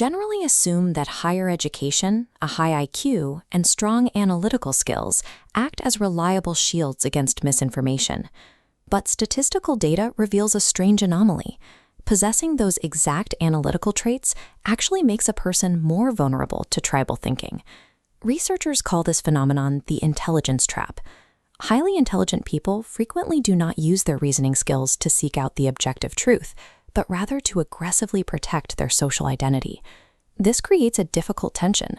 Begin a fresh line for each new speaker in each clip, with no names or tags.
generally assume that higher education, a high IQ, and strong analytical skills act as reliable shields against misinformation. But statistical data reveals a strange anomaly. Possessing those exact analytical traits actually makes a person more vulnerable to tribal thinking. Researchers call this phenomenon the intelligence trap. Highly intelligent people frequently do not use their reasoning skills to seek out the objective truth, but rather to aggressively protect their social identity. This creates a difficult tension.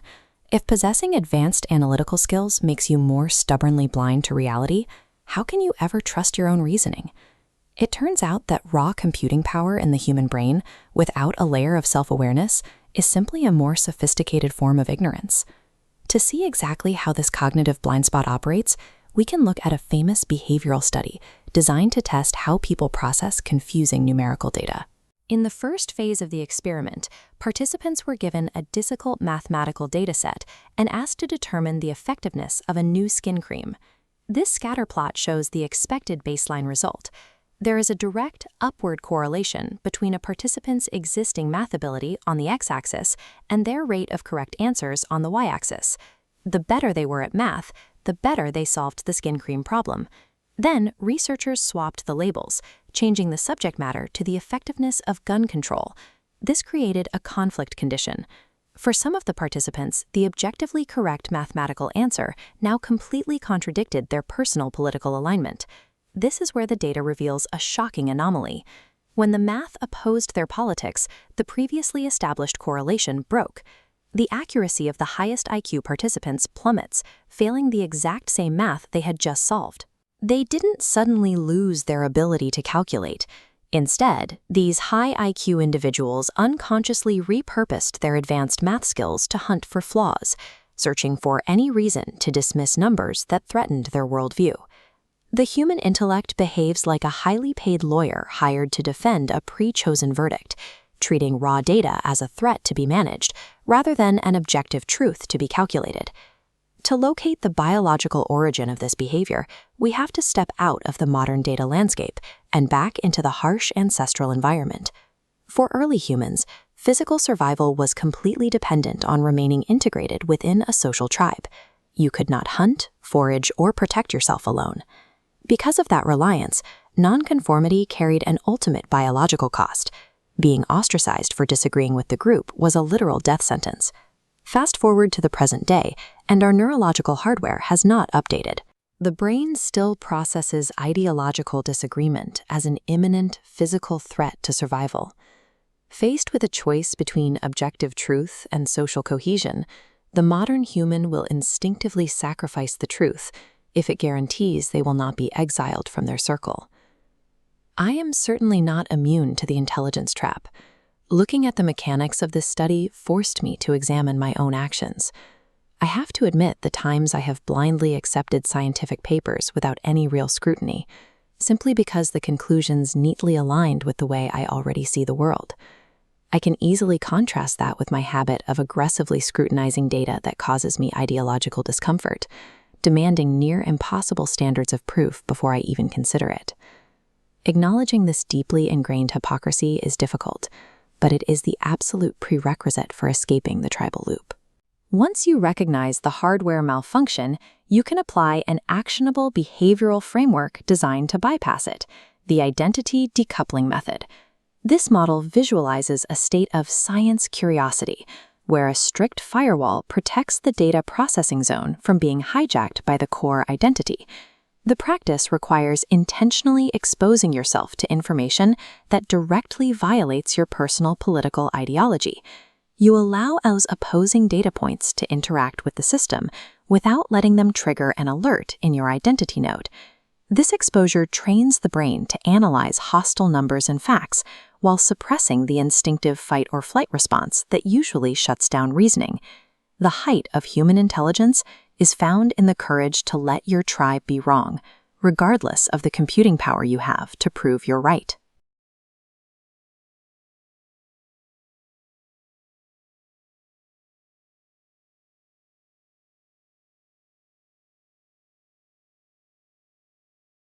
If possessing advanced analytical skills makes you more stubbornly blind to reality, how can you ever trust your own reasoning? It turns out that raw computing power in the human brain, without a layer of self-awareness, is simply a more sophisticated form of ignorance. To see exactly how this cognitive blind spot operates, we can look at a famous behavioral study designed to test how people process confusing numerical data. In the first phase of the experiment, participants were given a difficult mathematical dataset and asked to determine the effectiveness of a new skin cream. This scatter plot shows the expected baseline result. There is a direct upward correlation between a participant's existing math ability on the x-axis and their rate of correct answers on the y-axis. The better they were at math, the better they solved the skin cream problem. Then, researchers swapped the labels, changing the subject matter to the effectiveness of gun control. This created a conflict condition. For some of the participants, the objectively correct mathematical answer now completely contradicted their personal political alignment. This is where the data reveals a shocking anomaly. When the math opposed their politics, the previously established correlation broke. The accuracy of the highest IQ participants plummets, failing the exact same math they had just solved. They didn't suddenly lose their ability to calculate. Instead, these high IQ individuals unconsciously repurposed their advanced math skills to hunt for flaws, searching for any reason to dismiss numbers that threatened their worldview. The human intellect behaves like a highly paid lawyer hired to defend a pre-chosen verdict, treating raw data as a threat to be managed, rather than an objective truth to be calculated. To locate the biological origin of this behavior, we have to step out of the modern data landscape and back into the harsh ancestral environment. For early humans, physical survival was completely dependent on remaining integrated within a social tribe. You could not hunt, forage, or protect yourself alone. Because of that reliance, nonconformity carried an ultimate biological cost. Being ostracized for disagreeing with the group was a literal death sentence. Fast forward to the present day, and our neurological hardware has not updated. The brain still processes ideological disagreement as an imminent physical threat to survival. Faced with a choice between objective truth and social cohesion, the modern human will instinctively sacrifice the truth if it guarantees they will not be exiled from their circle. I am certainly not immune to the intelligence trap. Looking at the mechanics of this study forced me to examine my own actions. I have to admit the times I have blindly accepted scientific papers without any real scrutiny, simply because the conclusions neatly aligned with the way I already see the world. I can easily contrast that with my habit of aggressively scrutinizing data that causes me ideological discomfort, demanding near impossible standards of proof before I even consider it. Acknowledging this deeply ingrained hypocrisy is difficult, but it is the absolute prerequisite for escaping the tribal loop. Once you recognize the hardware malfunction, you can apply an actionable behavioral framework designed to bypass it, the identity decoupling method. This model visualizes a state of science curiosity, where a strict firewall protects the data processing zone from being hijacked by the core identity. The practice requires intentionally exposing yourself to information that directly violates your personal political ideology. You allow those opposing data points to interact with the system without letting them trigger an alert in your identity node. This exposure trains the brain to analyze hostile numbers and facts while suppressing the instinctive fight or flight response that usually shuts down reasoning. The height of human intelligence is found in the courage to let your tribe be wrong, regardless of the computing power you have to prove you're right.